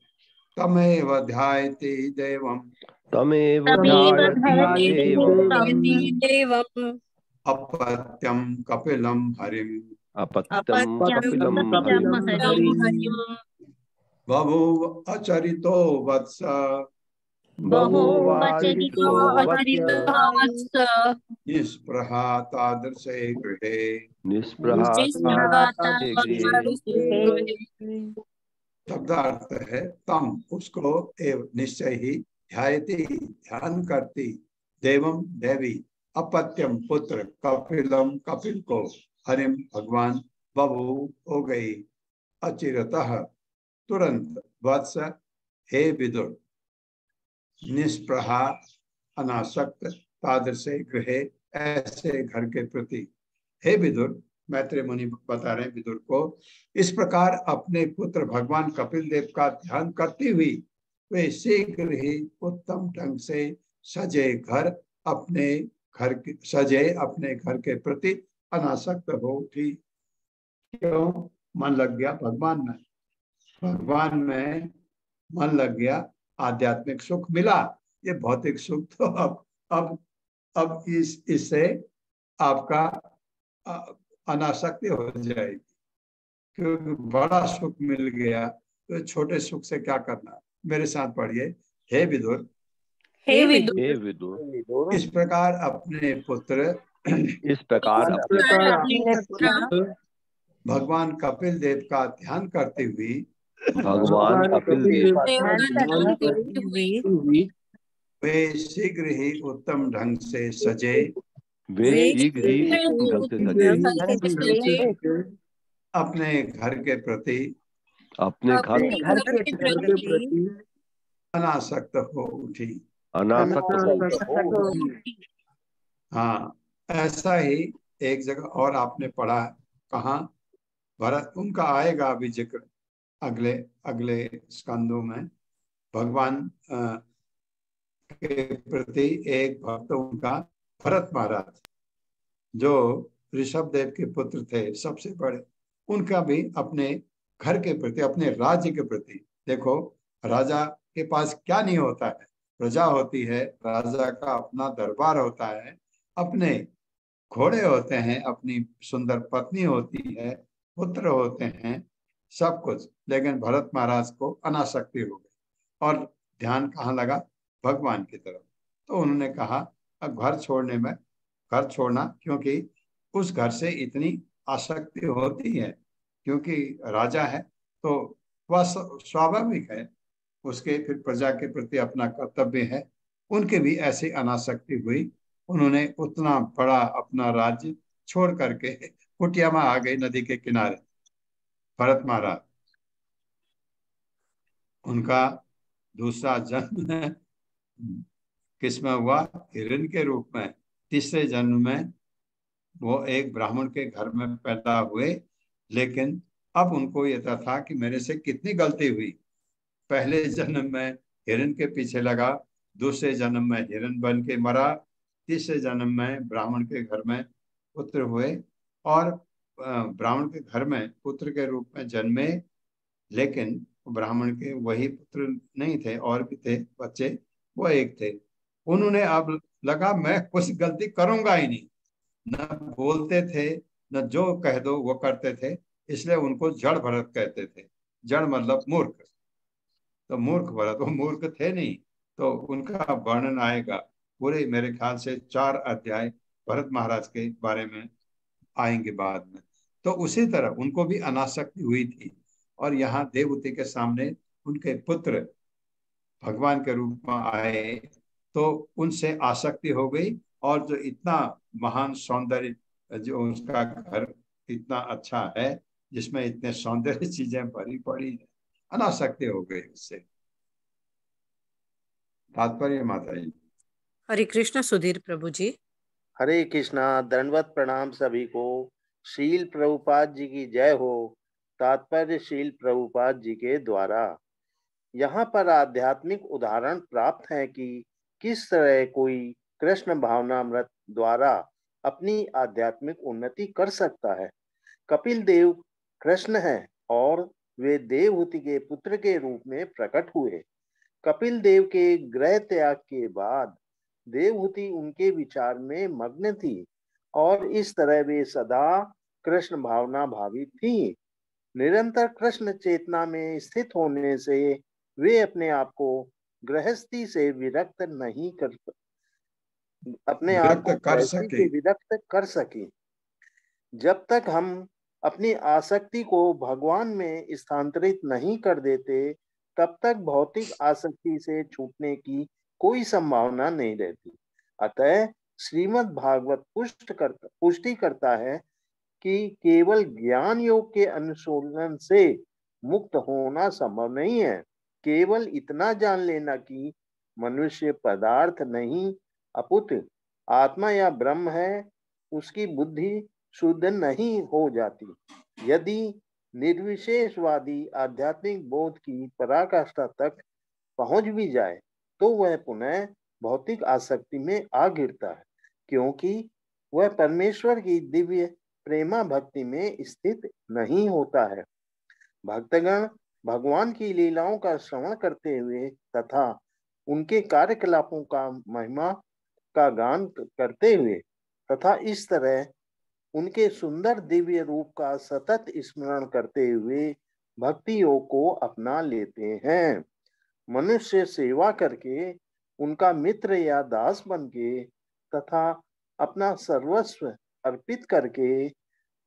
तमेव ध्यायति देवम् अपत्यं कपिलं हरिं बभूव अचरितो वत्स निष्प्रहा तादृशे गृहे। शब्दार्थ है तम उसको एव निश्चय ही ध्यायति ध्यान करती देवम देवी अपत्यम पुत्र कपिलम कपिल को हरिम भगवान बभू हो गई अचिरतः तुरंत वत्स हे विदुर निष्प्रहा अनासक्त तादृशे गृहे ऐसे घर के प्रति। हे विदुर, मैत्रेय मुनि बता रहे हैं विदुर को, इस प्रकार अपने पुत्र भगवान कपिल देव का ध्यान करती हुई वे शीघ्र ही उत्तम ढंग से सजे अपने घर के प्रति अनासक्त हो उठी। क्यों? मन लग गया भगवान में मन लग गया, आध्यात्मिक सुख मिला। ये भौतिक सुख तो अब इससे आपका अनासक्ति हो जाएगी, क्योंकि बड़ा सुख मिल गया तो छोटे सुख से क्या करना। मेरे साथ पढ़िए। हे विदुर, इस प्रकार अपने पुत्र भगवान कपिल देव का ध्यान करते हुए वे शीघ्र ही उत्तम ढंग से सजे अपने घर के प्रति अनासक्त हो उठी। हाँ, ऐसा ही एक जगह और आपने पढ़ा, कहा भरत, उनका आएगा अभी जिक्र अगले स्कंदों में। भगवान के प्रति एक भक्त उनका भरत महाराज, जो ऋषभ देव के पुत्र थे सबसे बड़े, उनका भी अपने घर के प्रति, अपने राज्य के प्रति। देखो, राजा के पास क्या नहीं होता है, प्रजा होती है, राजा का अपना दरबार होता है, अपने घोड़े होते हैं, अपनी सुंदर पत्नी होती है, पुत्र होते हैं, सब कुछ। लेकिन भरत महाराज को अनासक्ति हो गई और ध्यान कहाँ लगा? भगवान की तरफ। तो उन्होंने कहा अब घर छोड़ना, क्योंकि उस घर से इतनी आसक्ति होती है, क्योंकि राजा है तो वह स्वाभाविक है, उसके फिर प्रजा के प्रति अपना कर्तव्य है। उनके भी ऐसी अनासक्ति हुई, उन्होंने उतना बड़ा अपना राज्य छोड़ करके कुटिया में आ गए नदी के किनारे। भरत महाराज, उनका दूसरा जन्म किसमें हुआ? हिरण के रूप में। तीसरे जन्म में वो एक ब्राह्मण के घर में पैदा हुए, लेकिन अब उनको यह था कि मेरे से कितनी गलती हुई। पहले जन्म में हिरण के पीछे लगा, दूसरे जन्म में हिरण बन के मरा, तीसरे जन्म में ब्राह्मण के घर में पुत्र हुए और ब्राह्मण के घर में पुत्र के रूप में जन्मे, लेकिन ब्राह्मण के वही पुत्र नहीं थे, और भी थे बच्चे, वो एक थे। उन्होंने अब लगा मैं कुछ गलती करूंगा ही नहीं, न बोलते थे न जो कह दो वो करते थे, इसलिए उनको जड़ भरत कहते थे। जड़ मतलब मूर्ख, तो मूर्ख भरत, वो मूर्ख थे नहीं। तो उनका वर्णन आएगा पूरे, मेरे ख्याल से 4 अध्याय भरत महाराज के बारे में आएंगे बाद में। तो उसी तरह उनको भी अनासक्ति हुई थी, और यहाँ देवहूति के सामने उनके पुत्र भगवान के रूप में आए तो उनसे आसक्ति हो गई, और जो इतना महान सौंदर्य, जो उसका घर इतना अच्छा है जिसमें इतने सौंदर्य चीजें भरी पड़ी है, अनासक्ति हो गई उससे। तात्पर्य माता जी। हरे कृष्ण सुधीर प्रभु जी। हरे कृष्णा, दंडवत प्रणाम सभी को। शील प्रभुपाद जी की जय हो। तात्पर्य शील प्रभुपाद जी के द्वारा यहाँ पर आध्यात्मिक उदाहरण प्राप्त है कि किस तरह कोई कृष्ण भावनामृत द्वारा अपनी आध्यात्मिक उन्नति कर सकता है। कपिल देव कृष्ण हैं और वे देवहूति के पुत्र के रूप में प्रकट हुए। कपिल देव के गृह त्याग के बाद देवहूति उनके विचार में मग्न थी, और इस तरह वे सदा कृष्ण भावना भावी थी। निरंतर कृष्ण चेतना में स्थित होने से वे अपने आप को गृहस्थी से विरक्त नहीं कर अपने आप को गृहस्थी से विरक्त कर सके। जब तक हम अपनी आसक्ति को भगवान में स्थानांतरित नहीं कर देते, तब तक भौतिक आसक्ति से छूटने की कोई संभावना नहीं रहती। अतः श्रीमद् भागवत पुष्टि करता है कि केवल ज्ञान योग के अनुशीलन से मुक्त होना संभव नहीं है। केवल इतना जान लेना कि मनुष्य पदार्थ नहीं अपुत आत्मा या ब्रह्म है, उसकी बुद्धि शुद्ध नहीं हो जाती। यदि निर्विशेषवादी आध्यात्मिक बोध की पराकाष्ठा तक पहुंच भी जाए तो वह पुनः भौतिक आसक्ति में आ गिरता है, क्योंकि वह परमेश्वर की दिव्य प्रेमा भक्ति में स्थित नहीं होता है। भक्तगण भगवान की लीलाओं का श्रवण करते हुए तथा उनके कार्यकलापों का महिमा का गान करते हुए तथा इस तरह उनके सुंदर दिव्य रूप का सतत स्मरण करते हुए भक्ति योग को अपना लेते हैं। मनुष्य सेवा करके, उनका मित्र या दास बनके तथा अपना सर्वस्व अर्पित करके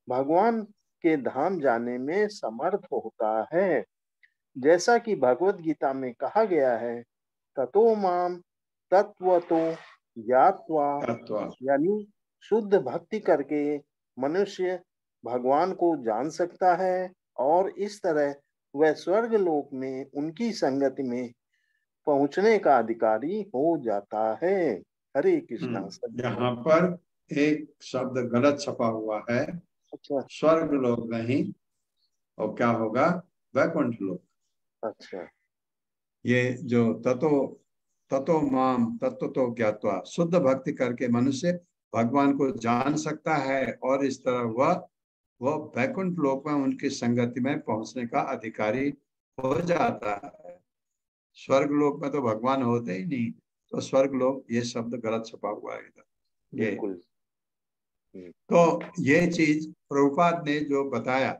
भगवान के धाम जाने में समर्थ होता है। जैसा कि भगवत गीता में कहा गया है, ततो माम तत्वतो ज्ञात्वा, यानी शुद्ध भक्ति करके मनुष्य भगवान को जान सकता है, और इस तरह वह स्वर्ग लोक में उनकी संगति में पहुंचने का अधिकारी हो जाता है। हरे कृष्णा। यहाँ पर एक शब्द गलत छपा हुआ है। अच्छा, स्वर्ग लोक नहीं, और क्या होगा? वैकुंठ लोक। अच्छा, ये जो ततो माम तत्व तो ज्ञात्वा, शुद्ध भक्ति करके मनुष्य भगवान को जान सकता है, और इस तरह वह वैकुंठ लोक में उनकी संगति में पहुंचने का अधिकारी हो जाता है। स्वर्ग लोक में तो भगवान होते ही नहीं, तो स्वर्ग लोक, ये शब्द गलत छपा हुआ है इधर। बिल्कुल। तो ये चीज प्रभुपाद ने जो बताया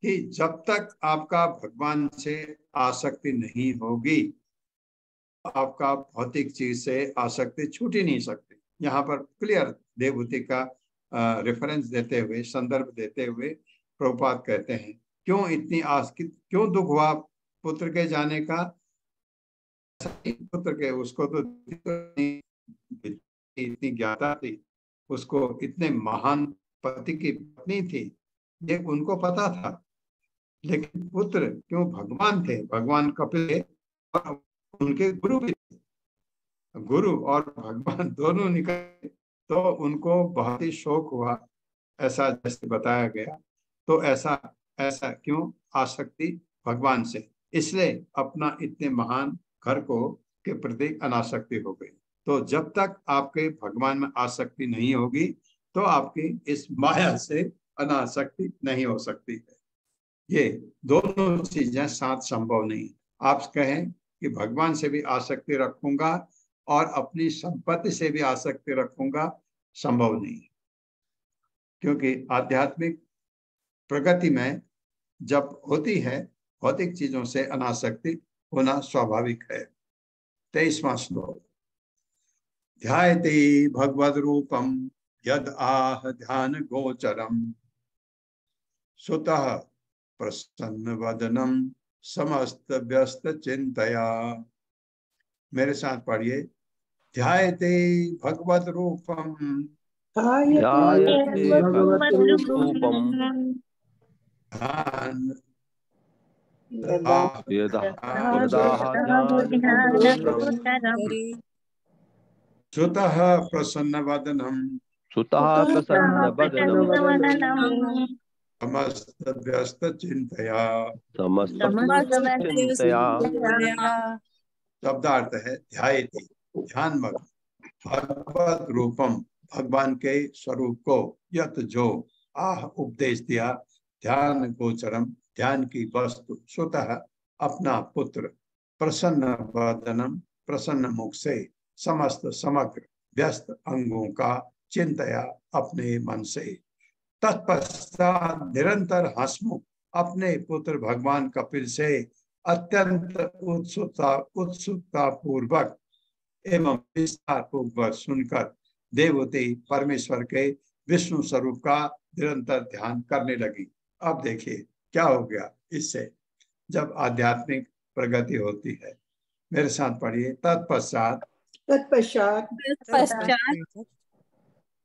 कि जब तक आपका भगवान से आसक्ति नहीं होगी, आपका भौतिक चीज से आसक्ति छूट ही नहीं सकती। यहाँ पर क्लियर देवहूति का रेफरेंस देते हुए, संदर्भ देते हुए प्रभुपाद कहते हैं, क्यों इतनी क्यों दुख हुआ पुत्र के जाने का? पुत्र के, उसको तो इतनी ज्ञाता थी, उसको इतने महान पति की पत्नी थी, ये उनको पता था। लेकिन पुत्र क्यों? भगवान थे, भगवान कपिल थे, और उनके गुरु भी थे। गुरु और भगवान दोनों निकले, तो उनको बहुत ही शौक हुआ, ऐसा जैसे बताया गया। तो ऐसा क्यों? आसक्ति भगवान से, इसलिए अपना इतने महान घर को के प्रति अनासक्ति हो गई। तो जब तक आपके भगवान में आसक्ति नहीं होगी, तो आपकी इस माया से अनासक्ति नहीं हो सकती है। ये दोनों चीजें साथ संभव नहीं। आप कहें कि भगवान से भी आसक्ति रखूंगा और अपनी संपत्ति से भी आसक्ति रखूंगा, संभव नहीं। क्योंकि आध्यात्मिक प्रगति में जब होती है भौतिक चीजों से अनासक्ति होना स्वाभाविक है। 23वां श्लोक। ध्यायते भगवद रूपम यद आह ध्यान गोचरम सुतः प्रसन्न वदनम समस्त व्यस्त चिंतया। मेरे साथ पढ़िए। ध्यायते भगवद रूपम ध्यायते भगवत रूपम ध्यान सुतः प्रसन्न वदनम समस्त व्यस्त चिंतया। शब्दार्थ है ध्यायते ध्यान मग्न भगवत रूपम भगवान के स्वरूप को यत जो आह उपदेश दिया ध्यान गोचरम ध्यान की वस्तु स्वतः अपना पुत्र प्रसन्न वदनम प्रसन्न मुख से समस्त समग्र व्यस्त अंगों का चिंतया अपने मन से। तत्पश्चात निरंतर हंसमुख अपने पुत्र भगवान कपिल से अत्यंत उत्सुकता पूर्वक एवं विस्तार पूर्वक सुनकर देवते परमेश्वर के विष्णु स्वरूप का निरंतर ध्यान करने लगी। अब देखिए क्या हो गया इससे जब आध्यात्मिक प्रगति होती है। मेरे साथ पढ़िए। तत्पश्चात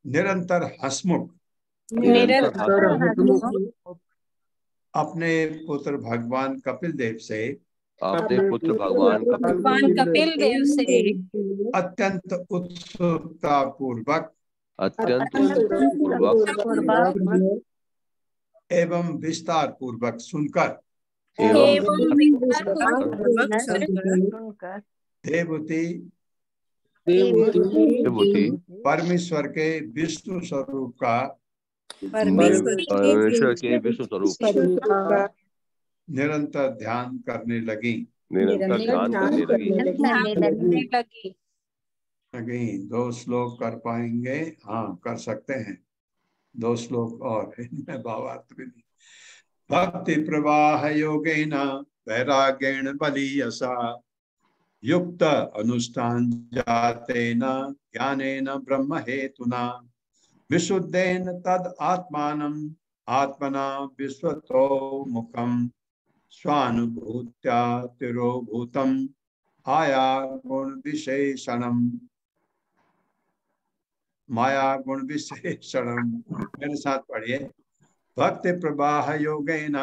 निरंतर हंसमुख अपने पुत्र भगवान कपिल देव से अत्यंत उत्सुकता पूर्वक एवं विस्तार पूर्वक सुनकर देवती परमेश्वर के विष्णु स्वरूप का निरंतर ध्यान करने लगी। दो श्लोक कर पाएंगे? हाँ कर सकते हैं, 2 श्लोक और इनमें भावार्थ भी नहीं। भक्ति प्रवाह योगेन वैराग्येण बलीयसा युक्त अनुष्ठान जातेन ज्ञानेन ब्रह्म हेतुना विशुद्धेन तद आत्मानं आत्मना विश्वतो मुखम स्वानुभूत्या तिरोभूतम आया गुण विशेषणम माया गुण विशेषणम। मेरे साथ पढ़िए। भक्ति प्रवाह योगेन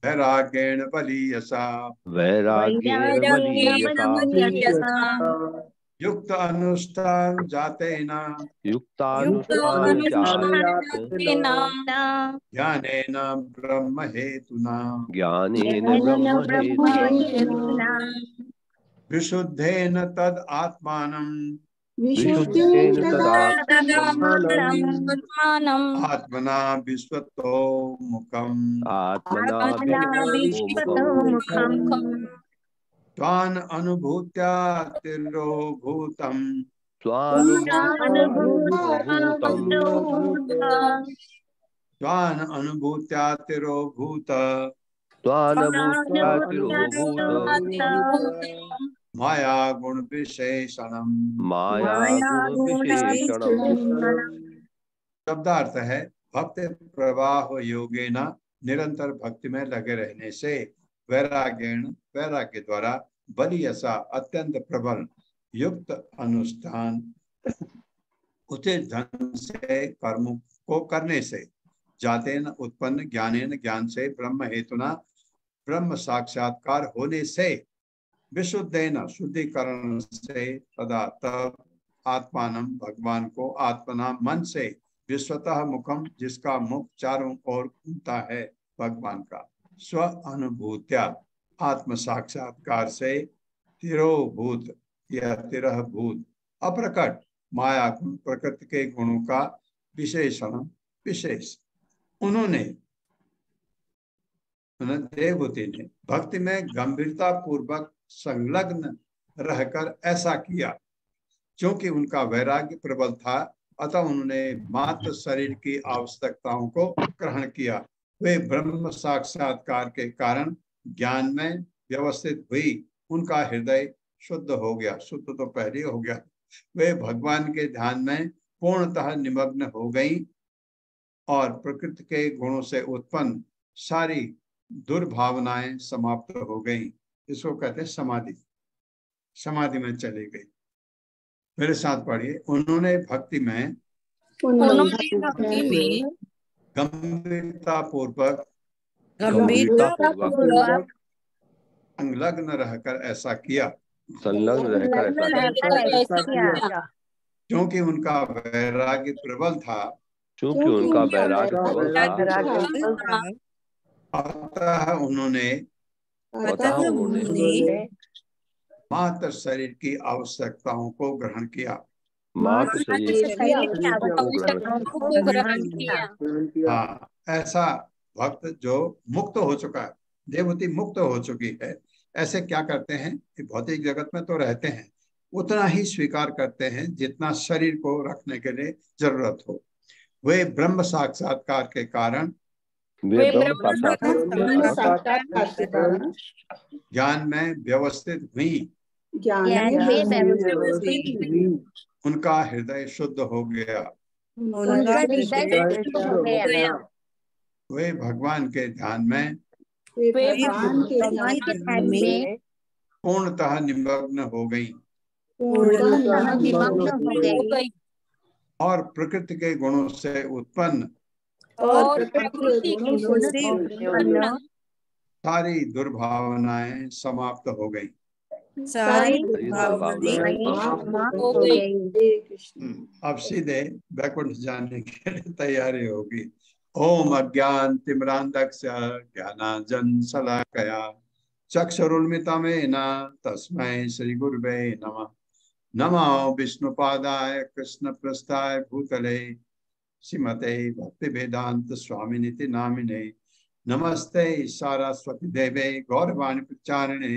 वैराग्येण बलीयसा युक्त अनुष्ठान जातेन ज्ञानेन ब्रह्म हेतुना विशुद्धेन तद आत्मानं आत्मना विश्वतो मुखम त्वान अनुभूत्या तिरोभूतम त्वान अनुभूत्या तिरोभूत माया गुण विशेषणम। शब्दार्थ है भक्ति प्रवाह योगेन निरंतर भक्ति में लगे रहने से वैराग्येण वैराग्य द्वारा बलीयसा अत्यंत प्रबल युक्त अनुष्ठान उचित ढंग से कर्म को करने से जातेन उत्पन्न ज्ञानेन ज्ञान से ब्रह्म हेतुना ब्रह्म साक्षात्कार होने से विशुद्धेन शुद्धिकरण से तदा तब आत्मानं भगवान को आत्मना मन से विश्वतः मुखम जिसका मुख चारों ओर घूमता है भगवान का स्व अनुभूत्या आत्म साक्षात्कार से तिरोभूत या तिरहभूत अप्रकट माया गुण प्रकृति के गुणों का विशेषण विशेष उन्होंने देवहूति ने भक्ति में गंभीरता पूर्वक संलग्न रहकर ऐसा किया क्योंकि उनका वैराग्य प्रबल था, अतः उन्होंने मात्र शरीर की आवश्यकताओं को ग्रहण किया। वे ब्रह्म साक्षात्कार के कारण ज्ञान में व्यवस्थित हुई, उनका हृदय शुद्ध हो गया। शुद्ध तो पहले हो गया। वे भगवान के ध्यान में पूर्णतः निमग्न हो गई और प्रकृति के गुणों से उत्पन्न सारी दुर्भावनाएं समाप्त हो गई। इसको कहते हैं समाधि। समाधि में चली गई। मेरे साथ पढ़िए। उन्होंने भक्ति में गंभीरता पूर्वक संलग्न रहकर ऐसा किया। क्योंकि उनका वैराग्य प्रबल था, अतः उन्होंने मात्र शरीर की आवश्यकताओं को ग्रहण किया। हाँ, ऐसा भक्त जो मुक्त हो चुका है, देवहूति मुक्त हो चुकी है, ऐसे क्या करते हैं कि भौतिक जगत में तो रहते हैं, उतना ही स्वीकार करते हैं जितना शरीर को रखने के लिए जरूरत हो। वे ब्रह्म साक्षात्कार के कारण ज्ञान में व्यवस्थित हुई, उनका हृदय शुद्ध हो गया। वे भगवान के ध्यान में पूर्णतः निमग्न हो गई और प्रकृति के गुणों से उत्पन्न सारी दुर्भावनाएं समाप्त हो गई। अब सीधे बैकुंठ जाने के लिए तैयारी होगी। ओम अज्ञान तिमिरांधस्य ज्ञानांजन शलाकया चक्षुरुन्मिलितं तस्मै श्री गुरुवे नमः। नमो विष्णुपादाय कृष्णप्रेष्ठाय भूतले श्रीमते भक्तिवेदांत स्वामिनिति नामिने। नमस्ते सारस्वती देवे गौरवाणी प्रचारिणे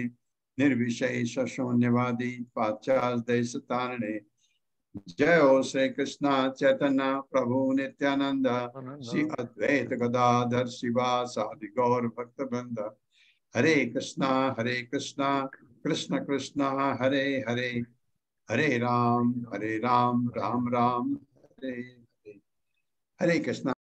निर्विशेष शून्यवादी पाश्चात्य देशतारिणे। जय हो श्री कृष्ण चैतन्य प्रभु नित्यानंद श्री अद्वैत गदाधर शिवासादि गौर भक्त वृंद। हरे कृष्णा कृष्ण कृष्ण हरे हरे, हरे राम राम राम हरे हरे। हरे कृष्णा।